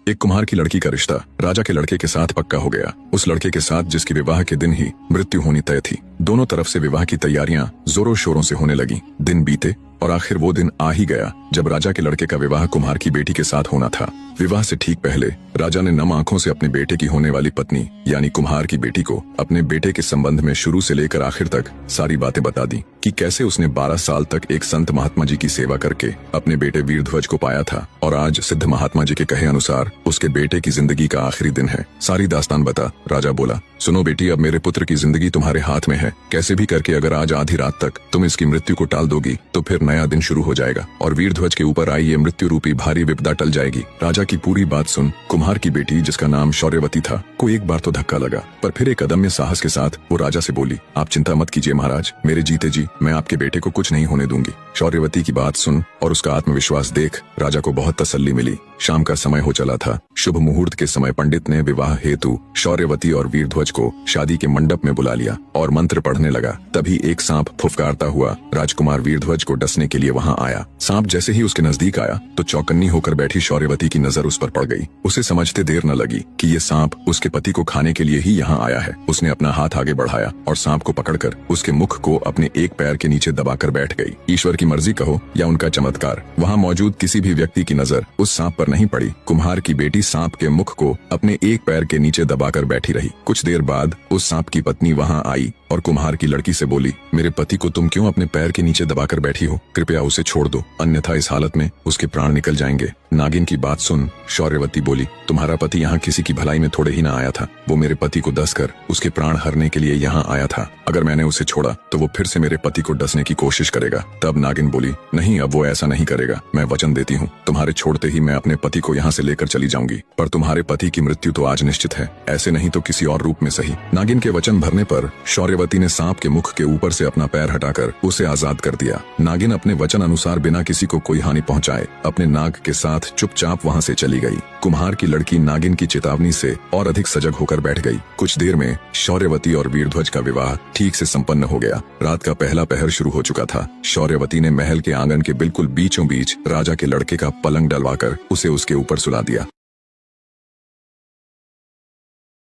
एक कुम्हार की लड़की का रिश्ता राजा के लड़के के साथ पक्का हो गया। उस लड़के के साथ जिसकी विवाह के दिन ही मृत्यु होनी तय थी। दोनों तरफ से विवाह की तैयारियां जोरों शोरों से होने लगी। दिन बीते और आखिर वो दिन आ ही गया जब राजा के लड़के का विवाह कुम्हार की बेटी के साथ होना था। विवाह से ठीक पहले राजा ने नम आंखों से अपने बेटे की होने वाली पत्नी यानी कुम्हार की बेटी को अपने बेटे के संबंध में शुरू से लेकर आखिर तक सारी बातें बता दी कि कैसे उसने 12 साल तक एक संत महात्मा जी की सेवा करके अपने बेटे वीरध्वज को पाया था और आज सिद्ध महात्मा जी के कहे अनुसार उसके बेटे की जिंदगी का आखिरी दिन है। सारी दास्तान बता। राजा बोला, सुनो बेटी, अब मेरे पुत्र की जिंदगी तुम्हारे हाथ में है। कैसे भी करके अगर आज आधी रात तक तुम इसकी मृत्यु को टाल दोगी तो फिर नया दिन शुरू हो जाएगा और वीरध्वज के ऊपर आई ये मृत्यु रूपी भारी विपदा टल जाएगी। राजा की पूरी बात सुन कुम्हार की बेटी, जिसका नाम शौर्यवती था, को एक बार तो धक्का लगा, पर फिर एक अदम्य साहस के साथ वो राजा से बोली, आप चिंता मत कीजिए महाराज, मेरे जीते जी मैं आपके बेटे को कुछ नहीं होने दूंगी। शौर्यवती की बात सुन और उसका आत्मविश्वास देख राजा को बहुत तसल्ली मिली। शाम का समय हो चला था। शुभ मुहूर्त के समय पंडित ने विवाह हेतु शौर्यवती और वीरध्वज को शादी के मंडप में बुला लिया और मंत्र पढ़ने लगा। तभी एक सांप फुफकारता हुआ राजकुमार वीरध्वज को डसने के लिए वहां आया। सांप जैसे ही उसके नजदीक आया तो चौकन्नी होकर बैठी शौर्यवती की नजर उस पर पड़ गई। उसे समझते देर न लगी कि ये सांप उसके पति को खाने के लिए ही यहाँ आया है। उसने अपना हाथ आगे बढ़ाया और सांप को पकड़कर उसके मुख को अपने एक पैर के नीचे दबाकर बैठ गई। ईश्वर की मर्जी कहो या उनका चमत्कार, वहाँ मौजूद किसी भी व्यक्ति की नजर उस सांप पर नहीं पड़ी। कुम्हार की बेटी सांप के मुख को अपने एक पैर के नीचे दबाकर बैठी रही। कुछ देर बाद उस सांप की पत्नी वहाँ आई और कुम्हार की लड़की से बोली, मेरे पति को तुम क्यों अपने पैर के नीचे दबाकर बैठी हो? कृपया उसे छोड़ दो, अन्यथा इस हालत में उसके प्राण निकल जाएंगे। नागिन की बात सुन शौर्यवती बोली, तुम्हारा पति यहाँ किसी की भलाई में थोड़े ही ना आया था, वो मेरे पति को डसकर उसके प्राण हरने के लिए यहाँ आया था। अगर मैंने उसे छोड़ा तो वो फिर से मेरे पति को डसने की कोशिश करेगा। तब नागिन बोली, नहीं, अब वो ऐसा नहीं करेगा, मैं वचन देती हूँ, तुम्हारे छोड़ते ही मैं अपने पति को यहाँ से लेकर चली जाऊंगी, पर तुम्हारे पति की मृत्यु तो आज निश्चित है, ऐसे नहीं तो किसी और रूप में सही। नागिन के वचन भरने पर शौर्यवती ने सांप के मुख के ऊपर से अपना पैर हटाकर उसे आजाद कर दिया। नागिन अपने वचन अनुसार बिना किसी को कोई हानि पहुंचाए अपने नाग के साथ चुपचाप वहां से चली गई। कुम्हार की लड़की नागिन की चेतावनी से और अधिक सजग होकर बैठ गई। कुछ देर में शौर्यवती और वीरध्वज का विवाह ठीक से संपन्न हो गया। रात का पहला पहर शुरू हो चुका था। शौर्यवती ने महल के आंगन के बिल्कुल बीचों बीच राजा के लड़के का पलंग डलवाकर उसे उसके ऊपर सुला दिया।